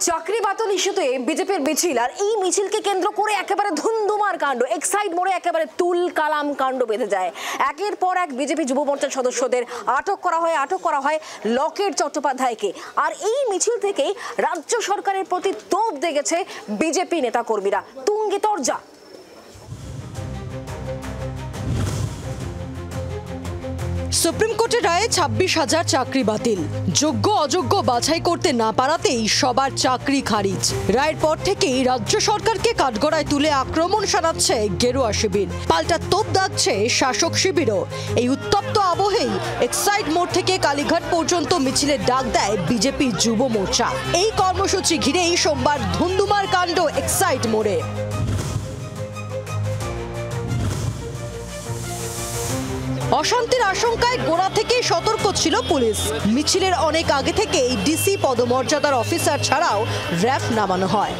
চাকরি বাতিল ইস্যুতে বিজেপির মিছিল আর এই মিছিলকে কেন্দ্র করে একেবারে ধুন্ধুমার কাণ্ড এক্সাইড মোড়ে একেবারে তুল কালাম কাণ্ড বেঁধে যায়। একের পর এক বিজেপি যুব মোর্চার সদস্যদের আটক করা হয় লকেট চট্টোপাধ্যায়কে। আর এই মিছিল থেকেই রাজ্য সরকারের প্রতি তোপ দেখেছে বিজেপি নেতাকর্মীরা। তুঙ্গে তরজা। সুপ্রিম কোর্টের রায়ে 26,000 চাকরি বাতিল। যোগ্য অযোগ্য বাছাই করতে না পারাতেই সবার চাকরি খারিজ। রায়ের পর থেকেই রাজ্য সরকারকে কাঠগড়ায় তুলে আক্রমণ সানাচ্ছে গেরুয়া শিবির, পাল্টা তোপ দাগছে শাসক শিবিরও। এই উত্তপ্ত আবহেই এক্সাইড মোড় থেকে কালীঘাট পর্যন্ত মিছিলের ডাক দেয় বিজেপি যুব মোর্চা। এই কর্মসূচি ঘিরেই সোমবার ধুন্ধুমার কাণ্ড এক্সাইড মোড়ে। অশান্তির আশঙ্কায় গোড়া থেকেই সতর্ক ছিল পুলিশ। মিছিলের অনেক আগে থেকেই ডিসি পদমর্যাদার অফিসার ছাড়াও র্যাফ নামানো হয়।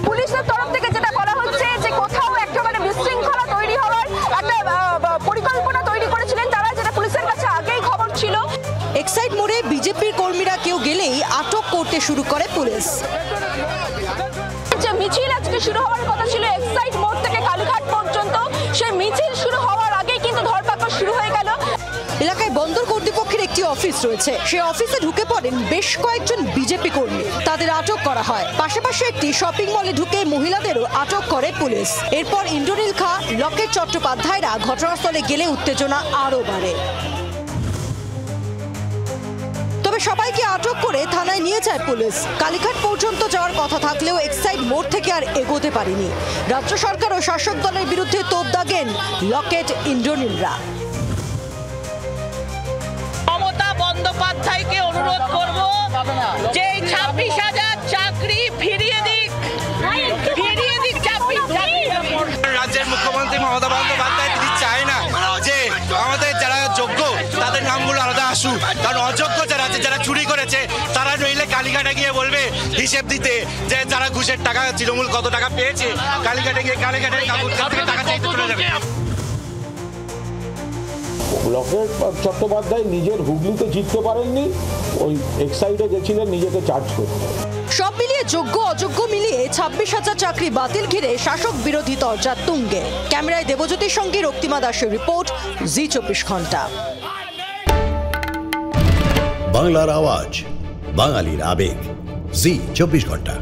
পুলিশের তরফ থেকে যেটা করা হচ্ছে যে কোথাও একেবারে বিশৃঙ্খলা তৈরি হওয়ার একটা পরিকল্পনা তৈরি করেছিলেন তারা, যেটা পুলিশের কাছে আগেই খবর ছিল। এক্সাইড মোড়ে বিজেপির কর্মীরা কেউ গেলেই আটক করতে শুরু করে পুলিশ। যে মিছিল আজকে শুরু হওয়ার কথা ছিল এক্সাইড মোড় থেকে কালীঘাট পর্যন্ত, সেই মিছিল শুরু হওয়ার আগেই কিন্তু ধরপাকড় শুরু হয়ে গেল। এলাকায় বন্দর কর্তৃপক্ষের একটি অফিস রয়েছে, সেই অফিসে ঢুকে পড়েন বেশ কয়েকজন বিজেপি কর্মী। তাদের আটক করা হয়। পাশাপাশি একটি শপিং মলে ঢুকে মহিলাদেরও আটক করে পুলিশ। এরপর ইন্দ্রনীল খা, লকেট চট্টোপাধ্যায়রা ঘটনাস্থলে গেলে উত্তেজনা আরও বাড়ে। তবে সবাইকে আটক করে থানায় নিয়ে যায় পুলিশ। কালীঘাট পর্যন্ত যাওয়ার কথা থাকলেও এক্সাইড মোড় থেকে আর এগোতে পারেনি। রাজ্য সরকার ও শাসক দলের বিরুদ্ধে তোপ দাগেন লকেট ইন্দ্রনীলরা। মমতা বন্দ্যোপাধ্যায়কে অনুরোধ করব যে 26,000 চাকরি ফিরিয়ে দিক চাকরি। রাজ্যের মুখ্যমন্ত্রী মমতা বন্দ্যোপাধ্যায় তিনি চায় না যে আমাদের যারা যোগ্য তাদের নামগুলো আলাদা আসুক, কারণ অযোগ্য যারা চুরি করেছে তারা নইলে কালীঘাটে গিয়ে বলবে হিসেব দিতে যে যারা ঘুষের টাকা তৃণমূল কত টাকা পেয়েছে, কালীঘাটে গিয়ে কালীঘাটের টাকা চাইতে চলে যাবে। লকেট চট্টোপাধ্যায় নিজের হুগলিতে জিততে পারেননি, ওই এক্সাইডে গেছিলেন নিজেকে চার্জ করতে। সব মিলিয়ে যোগ্য অযোগ্য মিলিয়ে 26,000 চাকরি বাতিল ঘিরে শাসক বিরোধী তরজা তুঙ্গে। ক্যামেরায় দেবজ্যোতির সঙ্গে রক্তিমা দাসের রিপোর্ট, জি 24 ঘন্টা। বাংলার আওয়াজ, বাঙালির আবেগ, জি 24 ঘন্টা।